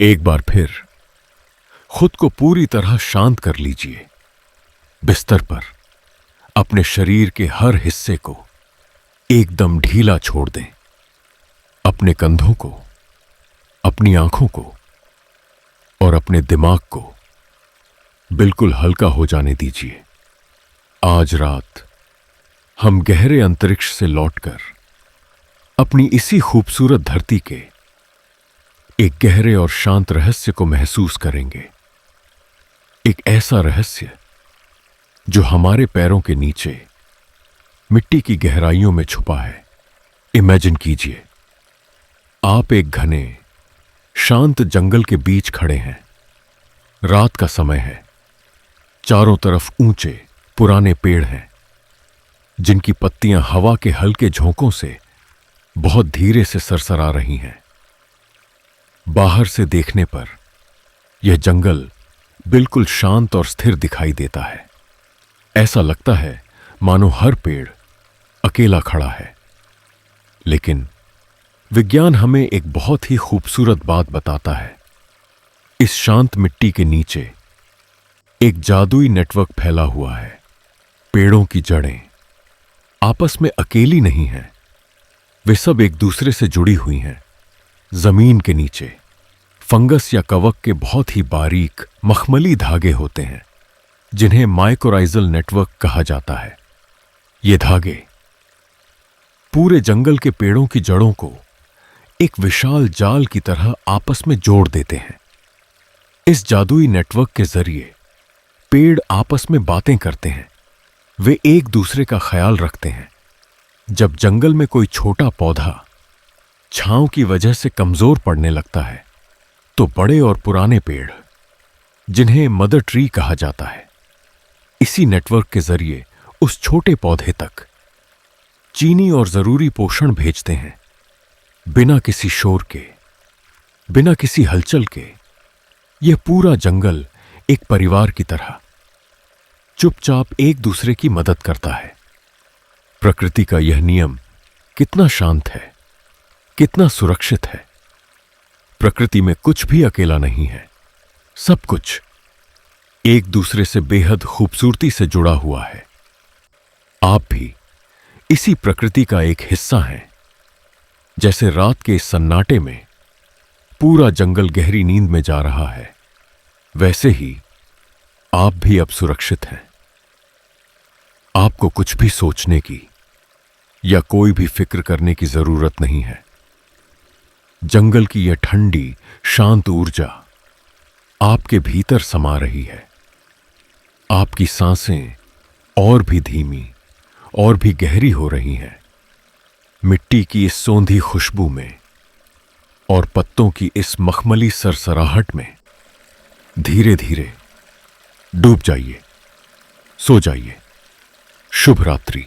एक बार फिर खुद को पूरी तरह शांत कर लीजिए। बिस्तर पर अपने शरीर के हर हिस्से को एकदम ढीला छोड़ दें। अपने कंधों को, अपनी आंखों को और अपने दिमाग को बिल्कुल हल्का हो जाने दीजिए। आज रात हम गहरे अंतरिक्ष से लौटकर अपनी इसी खूबसूरत धरती के एक गहरे और शांत रहस्य को महसूस करेंगे। एक ऐसा रहस्य जो हमारे पैरों के नीचे मिट्टी की गहराइयों में छुपा है। इमेजिन कीजिए, आप एक घने शांत जंगल के बीच खड़े हैं। रात का समय है। चारों तरफ ऊंचे पुराने पेड़ हैं जिनकी पत्तियां हवा के हल्के झोंकों से बहुत धीरे से सरसरा रही हैं। बाहर से देखने पर यह जंगल बिल्कुल शांत और स्थिर दिखाई देता है। ऐसा लगता है मानो हर पेड़ अकेला खड़ा है। लेकिन विज्ञान हमें एक बहुत ही खूबसूरत बात बताता है। इस शांत मिट्टी के नीचे एक जादुई नेटवर्क फैला हुआ है। पेड़ों की जड़ें आपस में अकेली नहीं हैं, वे सब एक दूसरे से जुड़ी हुई हैं। जमीन के नीचे फंगस या कवक के बहुत ही बारीक मखमली धागे होते हैं जिन्हें माइकोराइजल नेटवर्क कहा जाता है। ये धागे पूरे जंगल के पेड़ों की जड़ों को एक विशाल जाल की तरह आपस में जोड़ देते हैं। इस जादुई नेटवर्क के जरिए पेड़ आपस में बातें करते हैं। वे एक दूसरे का ख्याल रखते हैं। जब जंगल में कोई छोटा पौधा छांव की वजह से कमजोर पड़ने लगता है तो बड़े और पुराने पेड़, जिन्हें मदर ट्री कहा जाता है, इसी नेटवर्क के जरिए उस छोटे पौधे तक चीनी और जरूरी पोषण भेजते हैं। बिना किसी शोर के, बिना किसी हलचल के, यह पूरा जंगल एक परिवार की तरह चुपचाप एक दूसरे की मदद करता है। प्रकृति का यह नियम कितना शांत है, कितना सुरक्षित है। प्रकृति में कुछ भी अकेला नहीं है। सब कुछ एक दूसरे से बेहद खूबसूरती से जुड़ा हुआ है। आप भी इसी प्रकृति का एक हिस्सा हैं। जैसे रात के इस सन्नाटे में पूरा जंगल गहरी नींद में जा रहा है, वैसे ही आप भी अब सुरक्षित हैं। आपको कुछ भी सोचने की या कोई भी फिक्र करने की जरूरत नहीं है। जंगल की यह ठंडी शांत ऊर्जा आपके भीतर समा रही है। आपकी सांसें और भी धीमी और भी गहरी हो रही हैं। मिट्टी की इस सोंधी खुशबू में और पत्तों की इस मखमली सरसराहट में धीरे धीरे डूब जाइए, सो जाइए। शुभ रात्रि।